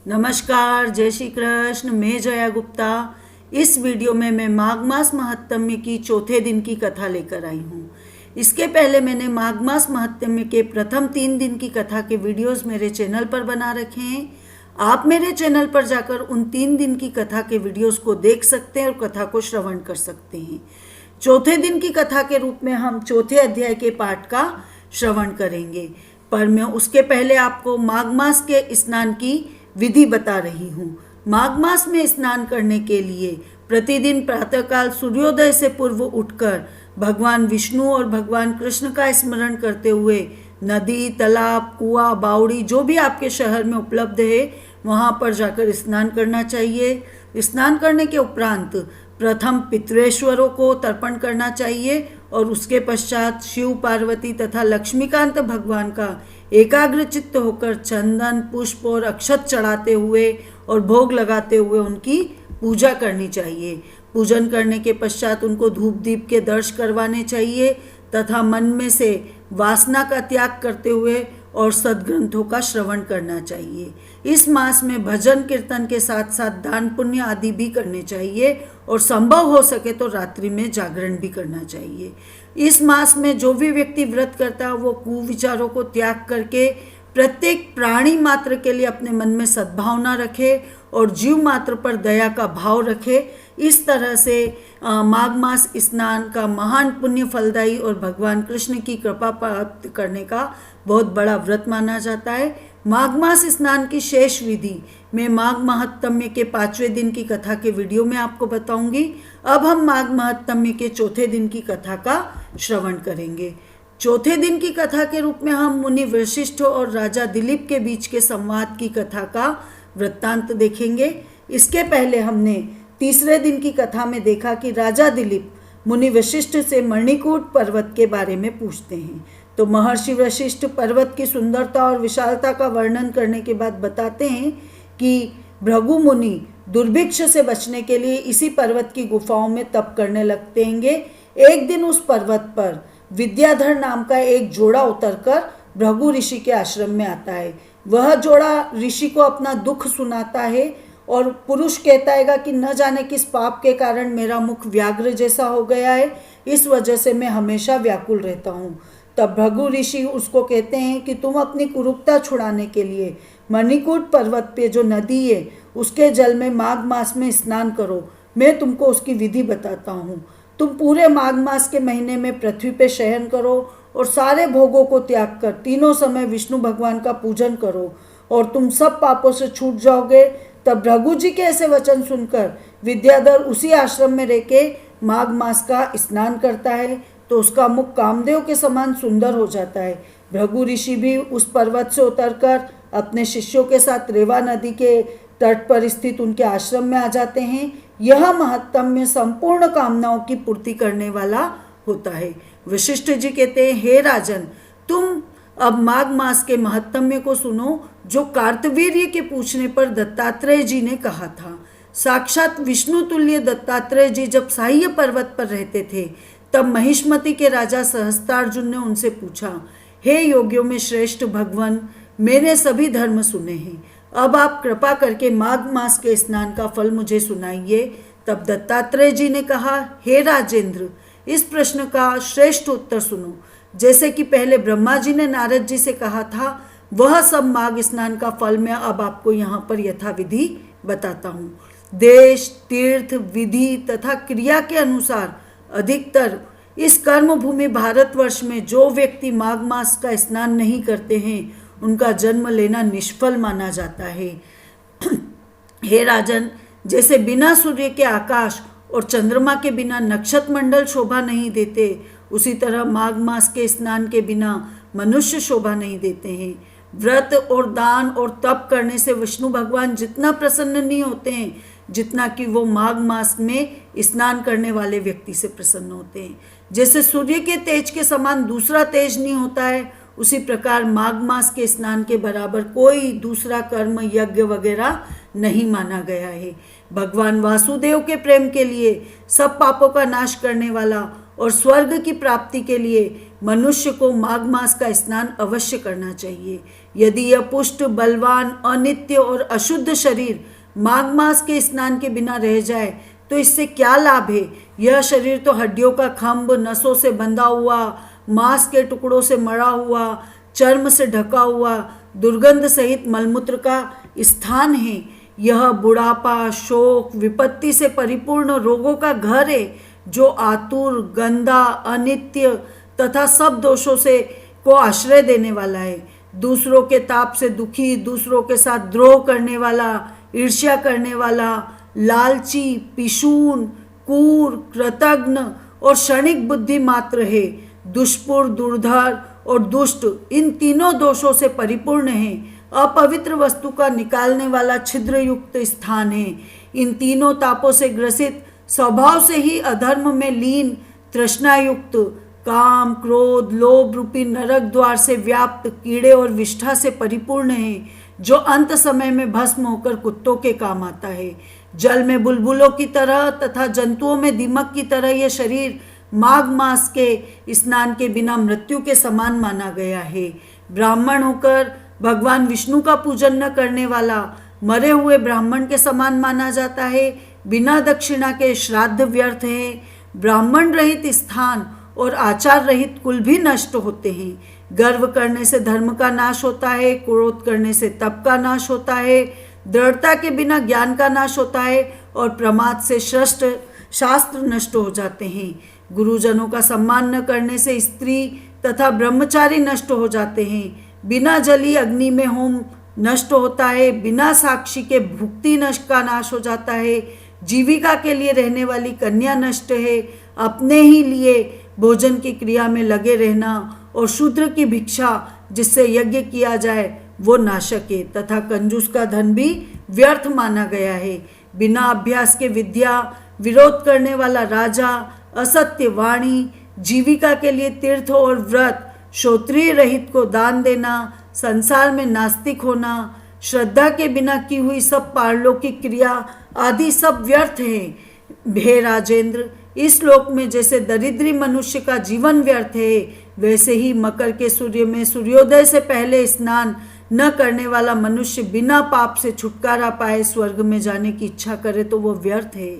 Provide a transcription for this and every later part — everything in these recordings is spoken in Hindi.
नमस्कार, जय श्री कृष्ण। मैं जया गुप्ता। इस वीडियो में मैं माघ मास महात्म्य की चौथे दिन की कथा लेकर आई हूँ। इसके पहले मैंने माघ मास महात्म्य के प्रथम 3 दिन की कथा के वीडियोस मेरे चैनल पर बना रखे हैं। आप मेरे चैनल पर जाकर उन 3 दिन की कथा के वीडियोस को देख सकते हैं और कथा को श्रवण कर सकते हैं। चौथे दिन की कथा के रूप में हम चौथे अध्याय के पाठ का श्रवण करेंगे, पर मैं उसके पहले आपको माघ मास के स्नान की विधि बता रही हूँ। माघ मास में स्नान करने के लिए प्रतिदिन प्रातःकाल सूर्योदय से पूर्व उठकर भगवान विष्णु और भगवान कृष्ण का स्मरण करते हुए नदी, तालाब, कुआं, बावड़ी जो भी आपके शहर में उपलब्ध है वहाँ पर जाकर स्नान करना चाहिए। स्नान करने के उपरांत प्रथम पितृेश्वरों को तर्पण करना चाहिए और उसके पश्चात शिव, पार्वती तथा लक्ष्मीकांत भगवान का एकाग्र चित्त होकर चंदन, पुष्प और अक्षत चढ़ाते हुए और भोग लगाते हुए उनकी पूजा करनी चाहिए। पूजन करने के पश्चात उनको धूप दीप के दर्श करवाने चाहिए तथा मन में से वासना का त्याग करते हुए और सद्ग्रंथों का श्रवण करना चाहिए। इस मास में भजन कीर्तन के साथ साथ दान पुण्य आदि भी करने चाहिए और संभव हो सके तो रात्रि में जागरण भी करना चाहिए। इस मास में जो भी व्यक्ति व्रत करता है वो कुविचारों को त्याग करके प्रत्येक प्राणी मात्र के लिए अपने मन में सद्भावना रखे और जीव मात्र पर दया का भाव रखे। इस तरह से माघ मास स्नान का महान पुण्य फलदायी और भगवान कृष्ण की कृपा प्राप्त करने का बहुत बड़ा व्रत माना जाता है। माघ मास स्नान की शेष विधि मैं माघ महात्म्य के 5वें दिन की कथा के वीडियो में आपको बताऊंगी। अब हम माघ महात्म्य के चौथे दिन की कथा का श्रवण करेंगे। चौथे दिन की कथा के रूप में हम मुनि वशिष्ठ और राजा दिलीप के बीच के संवाद की कथा का वृत्तांत देखेंगे। इसके पहले हमने तीसरे दिन की कथा में देखा कि राजा दिलीप मुनि वशिष्ठ से मणिकूट पर्वत के बारे में पूछते हैं। तो महर्षि वशिष्ठ पर्वत की सुंदरता और विशालता का वर्णन करने के बाद बताते हैं कि भृगु मुनि दुर्भिक्ष से बचने के लिए इसी पर्वत की गुफाओं में तप करने लगते हैं। एक दिन उस पर्वत पर विद्याधर नाम का एक जोड़ा उतरकर भृगु ऋषि के आश्रम में आता है। वह जोड़ा ऋषि को अपना दुख सुनाता है और पुरुष कहता है कि न जाने किस पाप के कारण मेरा मुख व्याघ्र जैसा हो गया है, इस वजह से मैं हमेशा व्याकुल रहता हूँ। तब भृगु ऋषि उसको कहते हैं कि तुम अपनी कुरूपता छुड़ाने के लिए मणिकूट पर्वत पे जो नदी है उसके जल में माघ मास में स्नान करो। मैं तुमको उसकी विधि बताता हूँ। तुम पूरे माघ मास के महीने में पृथ्वी पे शयन करो और सारे भोगों को त्याग कर तीनों समय विष्णु भगवान का पूजन करो और तुम सब पापों से छूट जाओगे। तब भृगु जी के ऐसे वचन सुनकर विद्याधर उसी आश्रम में रह के माघ मास का स्नान करता है तो उसका मुख कामदेव के समान सुंदर हो जाता है। भृगु ऋषि भी उस पर्वत से उतरकर अपने शिष्यों के साथ रेवा नदी के तट पर स्थित उनके आश्रम में आ जाते हैं। यह महात्म्य संपूर्ण कामनाओं की पूर्ति करने वाला होता है। वशिष्ठ जी कहते हैं, हे राजन, तुम अब माघ मास के महात्म्य को सुनो जो कार्तवीर्य के पूछने पर दत्तात्रेय जी ने कहा था। साक्षात विष्णु तुल्य दत्तात्रेय जी जब साह्य पर्वत पर रहते थे तब महिष्मति के राजा सहस्त्रार्जुन ने उनसे पूछा, हे योगियों में श्रेष्ठ भगवान, मैंने सभी धर्म सुने हैं, अब आप कृपा करके माघ मास के स्नान का फल मुझे सुनाइए। तब दत्तात्रेय जी ने कहा, हे राजेंद्र, इस प्रश्न का श्रेष्ठ उत्तर सुनो। जैसे कि पहले ब्रह्मा जी ने नारद जी से कहा था, वह सब माघ स्नान का फल मैं अब आपको यहाँ पर यथाविधि बताता हूँ। देश, तीर्थ, विधि तथा क्रिया के अनुसार अधिकतर इस कर्म भूमि भारतवर्ष में जो व्यक्ति माघ मास का स्नान नहीं करते हैं उनका जन्म लेना निष्फल माना जाता है। हे राजन, जैसे बिना सूर्य के आकाश और चंद्रमा के बिना नक्षत्र मंडल शोभा नहीं देते, उसी तरह माघ मास के स्नान के बिना मनुष्य शोभा नहीं देते हैं। व्रत और दान और तप करने से विष्णु भगवान जितना प्रसन्न नहीं होते हैं जितना कि वो माघ मास में स्नान करने वाले व्यक्ति से प्रसन्न होते हैं। जैसे सूर्य के तेज के समान दूसरा तेज नहीं होता है, उसी प्रकार माघ मास के स्नान के बराबर कोई दूसरा कर्म, यज्ञ वगैरह नहीं माना गया है। भगवान वासुदेव के प्रेम के लिए सब पापों का नाश करने वाला और स्वर्ग की प्राप्ति के लिए मनुष्य को माघ मास का स्नान अवश्य करना चाहिए। यदि यह पुष्ट, बलवान, अनित्य और अशुद्ध शरीर माघ मास के स्नान के बिना रह जाए तो इससे क्या लाभ है। यह शरीर तो हड्डियों का खंभ, नसों से बंधा हुआ, मांस के टुकड़ों से मड़ा हुआ, चर्म से ढका हुआ, दुर्गंध सहित मलमूत्र का स्थान है। यह बुढ़ापा, शोक, विपत्ति से परिपूर्ण रोगों का घर है, जो आतुर, गंदा, अनित्य तथा सब दोषों से को आश्रय देने वाला है। दूसरों के ताप से दुखी, दूसरों के साथ द्रोह करने वाला, ईर्ष्या करने वाला, लालची, पिशून, कूर, कृतघ्न और क्षणिक बुद्धि मात्र है। दुष्पुर, दुर्धर और दुष्ट इन तीनों दोषों से परिपूर्ण है। अपवित्र वस्तु का निकालने वाला छिद्र युक्त स्थान है। इन तीनों तापों से ग्रसित, स्वभाव से ही अधर्म में लीन, तृष्णायुक्त, काम, क्रोध, लोभ रूपी नरक द्वार से व्याप्त कीड़े और विष्ठा से परिपूर्ण है, जो अंत समय में भस्म होकर कुत्तों के काम आता है। जल में बुलबुलों की तरह तथा जंतुओं में दीमक की तरह यह शरीर माघ मास के स्नान के बिना मृत्यु के समान माना गया है। ब्राह्मण होकर भगवान विष्णु का पूजन न करने वाला मरे हुए ब्राह्मण के समान माना जाता है। बिना दक्षिणा के श्राद्ध व्यर्थ है। ब्राह्मण रहित स्थान और आचार रहित कुल भी नष्ट होते हैं। गर्व करने से धर्म का नाश होता है, क्रोध करने से तप का नाश होता है, दृढ़ता के बिना ज्ञान का नाश होता है और प्रमाद से शास्त्र नष्ट हो जाते हैं। गुरुजनों का सम्मान न करने से स्त्री तथा ब्रह्मचारी नष्ट हो जाते हैं। बिना जली अग्नि में होम नष्ट होता है। बिना साक्षी के भुक्ति नष्ट का नाश हो जाता है। जीविका के लिए रहने वाली कन्या नष्ट है। अपने ही लिए भोजन की क्रिया में लगे रहना और शूद्र की भिक्षा जिससे यज्ञ किया जाए वो नाशक है तथा कंजूस का धन भी व्यर्थ माना गया है। बिना अभ्यास के विद्या, विरोध करने वाला राजा, असत्य वाणी, जीविका के लिए तीर्थ और व्रत, श्रोत्रिय रहित को दान देना, संसार में नास्तिक होना, श्रद्धा के बिना की हुई सब पारलौकिक क्रिया आदि सब व्यर्थ है। हे राजेंद्र, इस लोक में जैसे दरिद्री मनुष्य का जीवन व्यर्थ है, वैसे ही मकर के सूर्य में सूर्योदय से पहले स्नान न करने वाला मनुष्य बिना पाप से छुटकारा पाए स्वर्ग में जाने की इच्छा करे तो वो व्यर्थ है।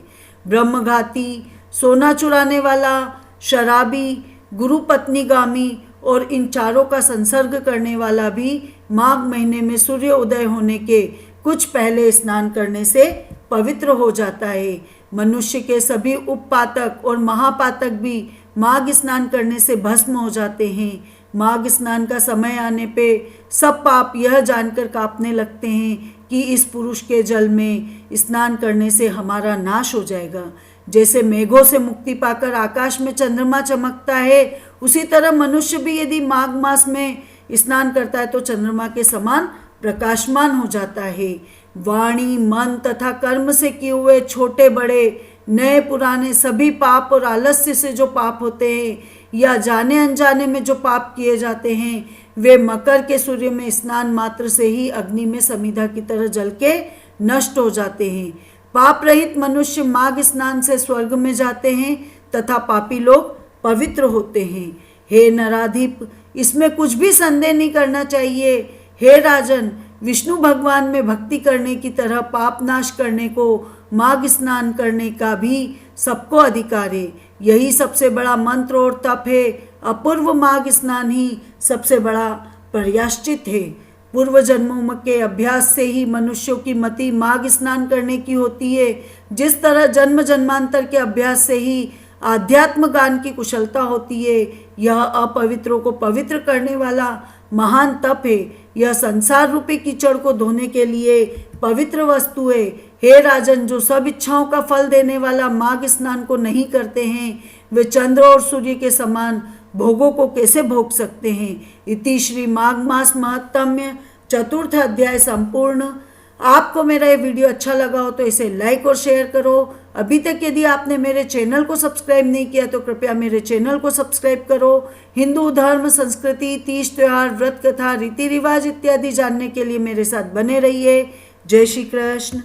ब्रह्मघाती, सोना चुराने वाला, शराबी, गुरु पत्नीगामी और इन चारों का संसर्ग करने वाला भी माघ महीने में सूर्य उदय होने के कुछ पहले स्नान करने से पवित्र हो जाता है। मनुष्य के सभी उपपातक और महापातक भी माघ स्नान करने से भस्म हो जाते हैं। माघ स्नान का समय आने पे सब पाप यह जानकर कांपने लगते हैं कि इस पुरुष के जल में स्नान करने से हमारा नाश हो जाएगा। जैसे मेघों से मुक्ति पाकर आकाश में चंद्रमा चमकता है, उसी तरह मनुष्य भी यदि माघ मास में स्नान करता है तो चंद्रमा के समान प्रकाशमान हो जाता है। वाणी, मन तथा कर्म से किए हुए छोटे बड़े, नए पुराने सभी पाप और आलस्य से जो पाप होते हैं या जाने अनजाने में जो पाप किए जाते हैं, वे मकर के सूर्य में स्नान मात्र से ही अग्नि में समिधा की तरह जल के नष्ट हो जाते हैं। पाप रहित मनुष्य माघ स्नान से स्वर्ग में जाते हैं तथा पापी लोग पवित्र होते हैं। हे नराधिप, इसमें कुछ भी संदेह नहीं करना चाहिए। हे राजन, विष्णु भगवान में भक्ति करने की तरह पाप नाश करने को माघ स्नान करने का भी सबको अधिकार है। यही सबसे बड़ा मंत्र और तप है। अपूर्व माघ स्नान ही सबसे बड़ा प्रायश्चित है। पूर्व जन्मों के अभ्यास से ही मनुष्यों की मति माघ स्नान करने की होती है। जिस तरह जन्म जन्मांतर के अभ्यास से ही आध्यात्म गान की कुशलता होती है, यह अपवित्रों को पवित्र करने वाला महान तप है। यह संसार रूपी कीचड़ को धोने के लिए पवित्र वस्तु है। हे राजन, जो सब इच्छाओं का फल देने वाला माघ स्नान को नहीं करते हैं, वे चंद्र और सूर्य के समान भोगों को कैसे भोग सकते हैं। इति श्री माघ मास महात्म्य चतुर्थ अध्याय संपूर्ण। आपको मेरा ये वीडियो अच्छा लगा हो तो इसे लाइक और शेयर करो। अभी तक यदि आपने मेरे चैनल को सब्सक्राइब नहीं किया तो कृपया मेरे चैनल को सब्सक्राइब करो। हिंदू धर्म, संस्कृति, तीज त्योहार, व्रत कथा, रीति रिवाज इत्यादि जानने के लिए मेरे साथ बने रहिए। जय श्री कृष्ण।